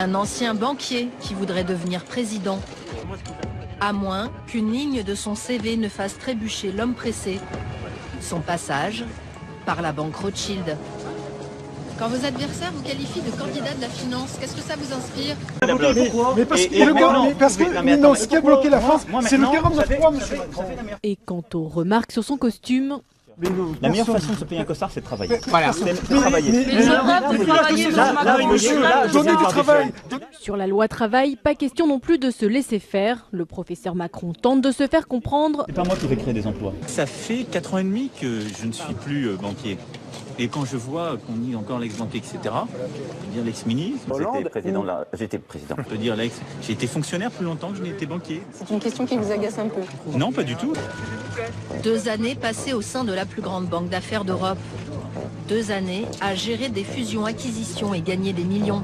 Un ancien banquier qui voudrait devenir président. À moins qu'une ligne de son CV ne fasse trébucher l'homme pressé. Son passage par la banque Rothschild. Quand vos adversaires vous qualifient de candidat de la finance, qu'est-ce que ça vous inspire? Ce qui a bloqué la France, c'est le 49.3, monsieur Macron. Et quant aux remarques sur son costume... La meilleure façon de se payer un costard, c'est de travailler. Voilà. C'est travailler. Mais je rêve de travailler, monsieur, donnez du travail. Sur la loi travail, pas question non plus de se laisser faire. Le professeur Macron tente de se faire comprendre. C'est pas moi qui vais créer des emplois. Ça fait 4 ans et demi que je ne suis plus banquier. Et quand je vois qu'on dit encore l'ex-banquier, etc., je peux dire l'ex-ministre. J'étais président. Je peux dire l'ex. J'ai été fonctionnaire plus longtemps que je n'ai été banquier. C'est une question qui vous agace un peu. Non, pas du tout. 2 années passées au sein de la plus grande banque d'affaires d'Europe. 2 années à gérer des fusions-acquisitions et gagner des millions.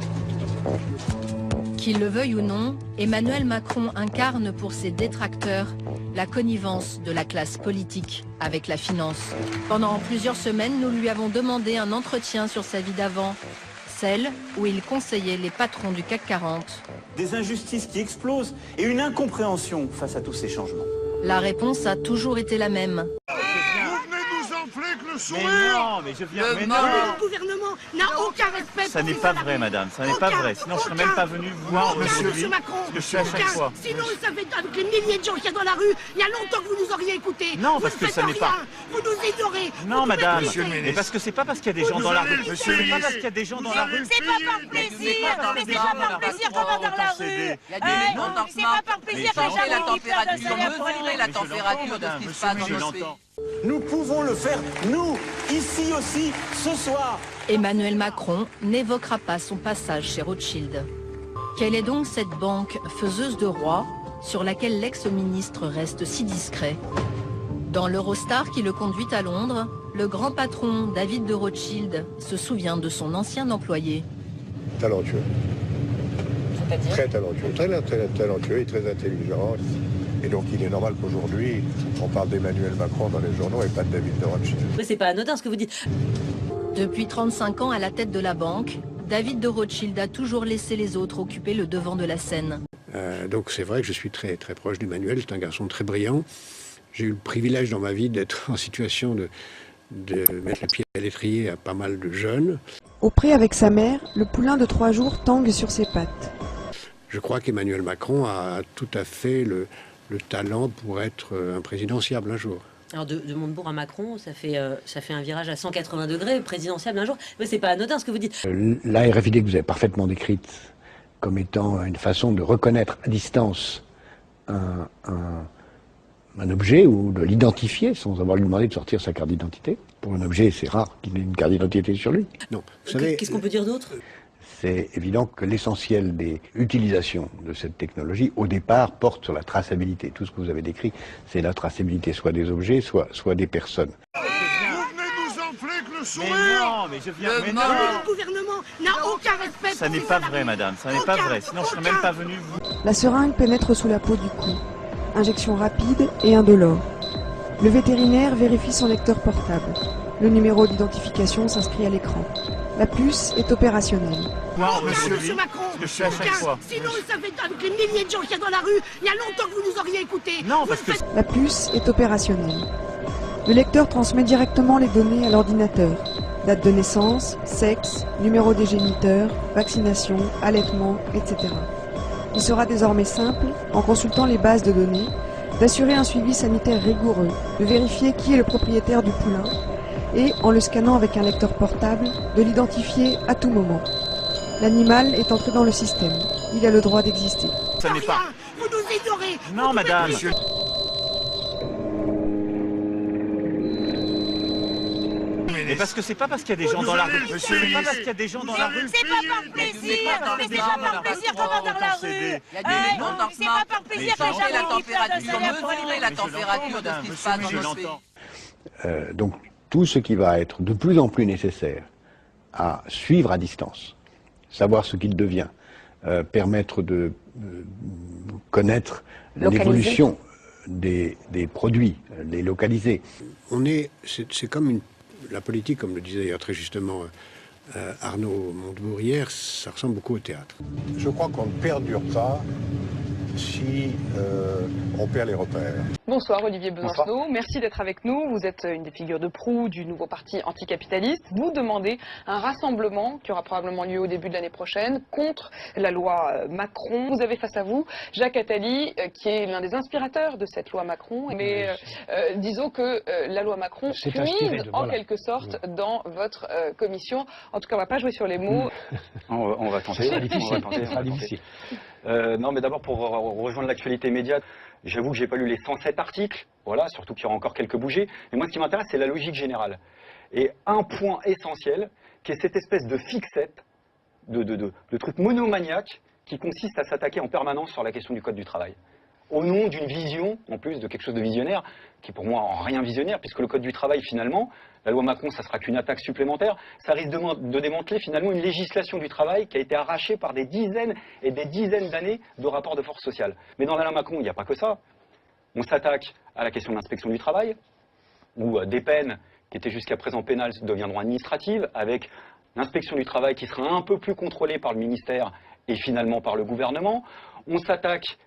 Qu'il le veuille ou non, Emmanuel Macron incarne pour ses détracteurs la connivence de la classe politique avec la finance. Pendant plusieurs semaines, nous lui avons demandé un entretien sur sa vie d'avant, celle où il conseillait les patrons du CAC 40. Des injustices qui explosent et une incompréhension face à tous ces changements. La réponse a toujours été la même. Mais non, mais je viens... Mais non. Le gouvernement n'a aucun respect Ça pour n'est les pas salariés. vrai, madame, ça n'est pas vrai. Sinon, je ne serais même pas venu vous voir Monsieur Macron. ce que je fais à chaque fois. Sinon, vous savez, avec les milliers de gens qu'il y a dans la rue, il y a longtemps que vous nous auriez écoutés. Non, vous parce ne que faites ça n'est rien. pas... Vous nous ignorez. Non, vous madame, nous mais parce que c'est pas parce qu'il y a des gens dans la rue. C'est pas parce qu'il y a des gens dans la rue. C'est pas par plaisir, mais c'est pas par plaisir qu'on va dans la rue. Il y a des non C'est pas par plaisir que changer la j'arrive température, mesurer la température de ce qui se passe dans nos pays. Nous pouvons le faire, nous, ici aussi, ce soir. Emmanuel Macron n'évoquera pas son passage chez Rothschild. Quelle est donc cette banque faiseuse de rois sur laquelle l'ex-ministre reste si discret? Dans l'Eurostar qui le conduit à Londres, le grand patron David de Rothschild se souvient de son ancien employé. Talentueux. Très talentueux, très talentueux et très intelligent. Et donc il est normal qu'aujourd'hui, on parle d'Emmanuel Macron dans les journaux et pas de David de Rothschild. Mais c'est pas anodin ce que vous dites. Depuis 35 ans à la tête de la banque, David de Rothschild a toujours laissé les autres occuper le devant de la scène. Donc c'est vrai que je suis très proche d'Emmanuel, c'est un garçon très brillant. J'ai eu le privilège dans ma vie d'être en situation de mettre le pied à l'étrier à pas mal de jeunes. Au pré avec sa mère, le poulain de 3 jours tangue sur ses pattes. Je crois qu'Emmanuel Macron a tout à fait le talent pour être un présidentiable un jour. Alors de Montebourg à Macron, ça fait un virage à 180 degrés, présidentiable un jour. Mais c'est pas anodin ce que vous dites. La RFID que vous avez parfaitement décrite comme étant une façon de reconnaître à distance un objet ou de l'identifier sans avoir lui demandé de sortir sa carte d'identité. Pour un objet, c'est rare qu'il ait une carte d'identité sur lui. Non, vous savez, qu'est-ce qu'on peut dire d'autre? C'est évident que l'essentiel des utilisations de cette technologie, au départ, porte sur la traçabilité. Tout ce que vous avez décrit, c'est la traçabilité soit des objets, soit des personnes. Mais non, mais je viens... Mais non. Le gouvernement n'a aucun respect Ça pour n'est les pas salariés. vrai, madame, ça n'est pas vrai. Sinon, je serais même pas venu vous... La seringue pénètre sous la peau du cou. Injection rapide et indolore. Le vétérinaire vérifie son lecteur portable. Le numéro d'identification s'inscrit à l'écran. La puce est opérationnelle. Monsieur Macron, ce que je fais à chaque fois. sinon, vous savez, avec les milliers de gens qu'il y a dans la rue, il y a longtemps que vous nous auriez écoutés. Non, parce que... La puce est opérationnelle. Le lecteur transmet directement les données à l'ordinateur. Date de naissance, sexe, numéro des géniteurs, vaccination, allaitement, etc. Il sera désormais simple, en consultant les bases de données, d'assurer un suivi sanitaire rigoureux, de vérifier qui est le propriétaire du poulain et, en le scannant avec un lecteur portable, de l'identifier à tout moment. L'animal est entré dans le système. Il a le droit d'exister. Ça n'est pas... Vous nous ignorez. Non, madame. Mais parce que c'est pas parce qu'il y a des gens dans la rue. C'est pas parce qu'il y a des gens dans la rue. C'est pas par plaisir, mais c'est pas par plaisir qu'on va dans la rue. Il y a des non C'est pas par plaisir que changer la j'arrive température, mesurer la température de ce qui se passe dans nos pays. Donc tout ce qui va être de plus en plus nécessaire à suivre à distance, savoir ce qu'il devient, permettre de connaître l'évolution des produits, les localiser. C'est comme la politique, comme le disait très justement Arnaud Montebourg hier, ça ressemble beaucoup au théâtre. Je crois qu'on ne perdure pas si on perd les repères. Bonsoir Olivier Besancenot, merci d'être avec nous. Vous êtes une des figures de proue du nouveau parti anticapitaliste. Vous demandez un rassemblement qui aura probablement lieu au début de l'année prochaine contre la loi Macron. Vous avez face à vous Jacques Attali, qui est l'un des inspirateurs de cette loi Macron. Mais disons que la loi Macron puise en quelque sorte dans votre commission. En tout cas, on ne va pas jouer sur les mots. On va tenter. Ce sera difficile. Non, mais d'abord pour rejoindre l'actualité médiate, j'avoue que j'ai pas lu les 107 articles, voilà, surtout qu'il y aura encore quelques bougées. Mais moi, ce qui m'intéresse, c'est la logique générale. Et un point essentiel, qui est cette espèce de fixette, de truc monomaniaque, qui consiste à s'attaquer en permanence sur la question du code du travail. Au nom d'une vision, en plus de quelque chose de visionnaire, qui pour moi en rien visionnaire, puisque le code du travail, finalement, la loi Macron, ça sera qu'une attaque supplémentaire, ça risque de démanteler finalement une législation du travail qui a été arrachée par des dizaines et des dizaines d'années de rapports de force sociale. Mais dans la loi Macron, il n'y a pas que ça. On s'attaque à la question de l'inspection du travail, où des peines qui étaient jusqu'à présent pénales deviendront administratives, avec l'inspection du travail qui sera un peu plus contrôlée par le ministère et finalement par le gouvernement. On s'attaque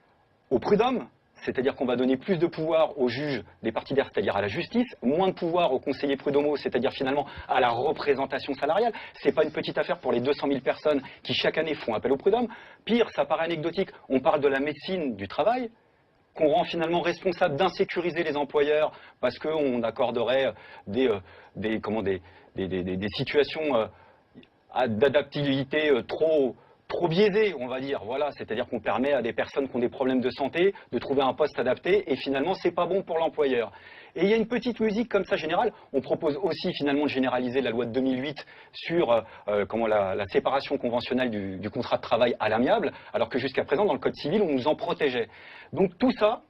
au prud'homme, c'est-à-dire qu'on va donner plus de pouvoir aux juges des partidaires, c'est-à-dire à la justice, moins de pouvoir aux conseillers prud'homaux, c'est-à-dire finalement à la représentation salariale. C'est pas une petite affaire pour les 200 000 personnes qui chaque année font appel au prud'homme. Pire, ça paraît anecdotique, on parle de la médecine du travail, qu'on rend finalement responsable d'insécuriser les employeurs parce qu'on accorderait des situations d'adaptabilité trop biaisé, on va dire, voilà, c'est-à-dire qu'on permet à des personnes qui ont des problèmes de santé de trouver un poste adapté et finalement c'est pas bon pour l'employeur. Et il y a une petite musique comme ça générale, on propose aussi finalement de généraliser la loi de 2008 sur la séparation conventionnelle du contrat de travail à l'amiable, alors que jusqu'à présent dans le code civil on nous en protégeait. Donc tout ça,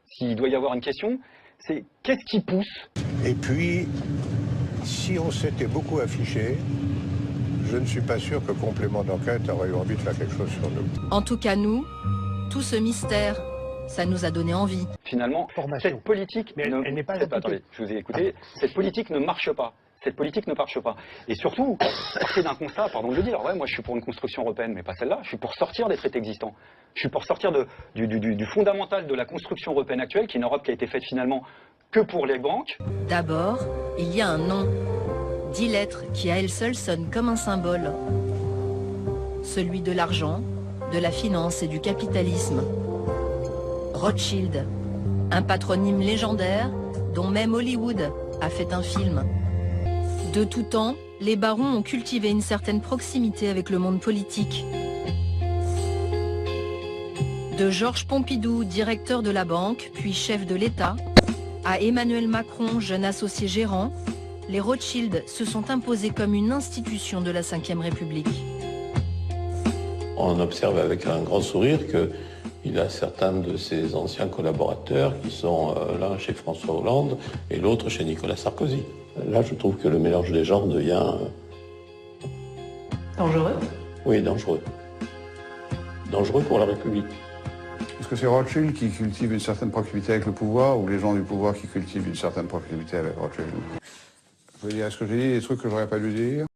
s'il doit y avoir une question, c'est qu'est-ce qui pousse? Et puis, si on s'était beaucoup affiché, je ne suis pas sûr que Complément d'enquête aurait eu envie de faire quelque chose sur nous. En tout cas, nous, tout ce mystère, ça nous a donné envie. Finalement, cette politique, mais elle n'est pas attendez, je vous ai écouté, cette politique ne marche pas. Cette politique ne marche pas. Et surtout, partir d'un constat, pardon de le dire, ouais, moi je suis pour une construction européenne, mais pas celle-là, je suis pour sortir des traités existants. Je suis pour sortir du fondamental de la construction européenne actuelle, qui est une Europe qui a été faite finalement que pour les banques. D'abord, il y a un nom. 10 lettres qui à elles seules sonnent comme un symbole. Celui de l'argent, de la finance et du capitalisme. Rothschild, un patronyme légendaire dont même Hollywood a fait un film. De tout temps, les barons ont cultivé une certaine proximité avec le monde politique. De Georges Pompidou, directeur de la banque, puis chef de l'État, à Emmanuel Macron, jeune associé gérant, les Rothschild se sont imposés comme une institution de la Ve République. On observe avec un grand sourire qu'il a certains de ses anciens collaborateurs qui sont l'un chez François Hollande et l'autre chez Nicolas Sarkozy. Là, je trouve que le mélange des genres devient... Dangereux? Oui, dangereux. Dangereux pour la République. Est-ce que c'est Rothschild qui cultive une certaine proximité avec le pouvoir ou les gens du pouvoir qui cultivent une certaine proximité avec Rothschild? Vous voyez, est-ce que j'ai dit des trucs que j'aurais pas dû dire?